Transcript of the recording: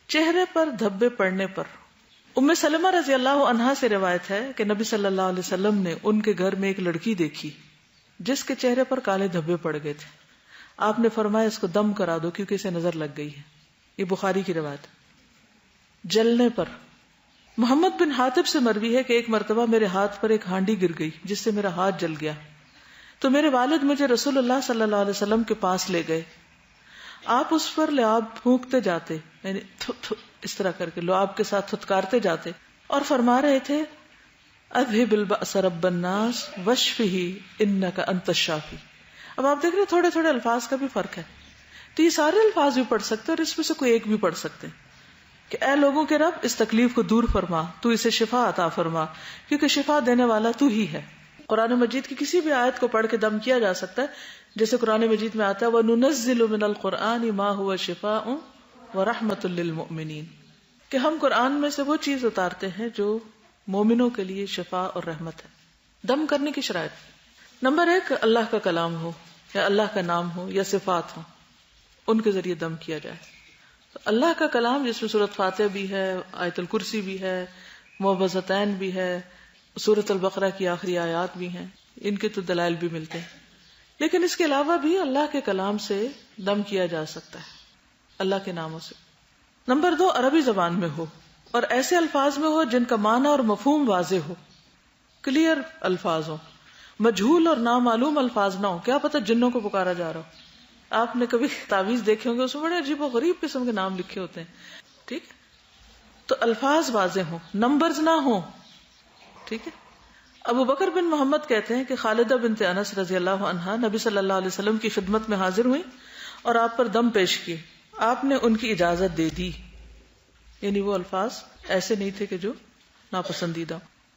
چہرے پر دھبے پڑنے پر. ام سلمہ رضی اللہ عنہا سے روایت ہے کہ نبی صلی اللہ علیہ وسلم نے ان کے گھر میں ایک لڑکی دیکھی جس کے چہرے پر کالے دھبے پڑ گئے تھے. آپ نے فرمایا اس کو دم کرا دو کیونکہ اسے نظر لگ گئی ہے. یہ بخاری کی روایت. جلنے پر. محمد بن حاتب سے مروی ہے کہ ایک مرتبہ میرے ہاتھ پر ایک ہانڈی گر گئی جس سے میرا ہاتھ جل گیا تو میرے والد مجھے رسول اللہ صلی اللہ علیہ وسلم کے پاس لے گئے. آپ اس پر لعاب پھونکتے جاتے, یعنی اس طرح کر کے لعاب کے ساتھ تھتکارتے جاتے اور فرما رہے تھے اذهب البأس رب الناس واشفه انك انت الشافی. اب آپ دیکھ رہے تھوڑے تھوڑے الفاظ کا بھی فرق ہے, تو یہ سارے الفاظ بھی پڑھ سکتے اور اس میں سے کوئی ایک بھی پڑھ سکتے کہ اے لوگوں کے رب اس تکلیف کو دور فرما, تو اسے شفا عطا فرما, کیونکہ شفا دینے والا تو ہی ہے. قرآن مجید کی کسی بھی آیت کو پڑھ کے دم کیا جا سکتا ہے, جیسے قرآن مجید میں آتا ہے وَنُنَزِّلُ مِنَ الْقُرْآنِ مَا هُوَ شِفَاءٌ وَرَحْمَةٌ لِّلْمُؤْمِنِينَ, کہ ہم قرآن میں سے وہ چیز اتارتے ہیں جو مومنوں کے لیے شفا اور رحمت ہے. دم کرنے کی شرائط. نمبر 1, اللہ کا کلام ہو یا اللہ کا نام ہو یا صفات ہو, ان کے ذریعے دم کیا جائے. تو اللہ کا کلام جس میں سورۃ فاتحہ بھی ہے, آیت الکرسی بھی ہے, معوذتین بھی ہے, سورۃ البقرہ کی آخری آیات بھی ہیں, ان کے تو دلائل بھی ملتے ہیں. لیکن اس کے علاوہ بھی اللہ کے کلام سے دم کیا جا سکتا ہے, اللہ کے ناموں سے. نمبر 2, عربی زبان میں ہو اور ایسے الفاظ میں ہو جن کا معنی اور مفہوم واضح ہو, کلیئر الفاظ ہو, مجہول اور نامعلوم الفاظ نہ ہو. کیا پتہ جنوں کو پکارا جا رہا ہو. آپ نے کبھی تعویذ دیکھے ہوں گے, اس میں بڑے عجیب و غریب قسم کے نام لکھے ہوتے ہیں. ٹھیک, تو الفاظ واضح ہوں, نمبرز نہ ہوں. ٹھیک ہے. ابو بکر بن محمد کہتے ہیں کہ خالدہ بنت انس رضی اللہ عنہا نبی صلی اللہ علیہ وسلم کی خدمت میں حاضر ہوئی اور آپ پر دم پیش کیے. آپ نے ان کی اجازت دے دی, یعنی وہ الفاظ ایسے نہیں تھے کہ جو ناپسندیدہ.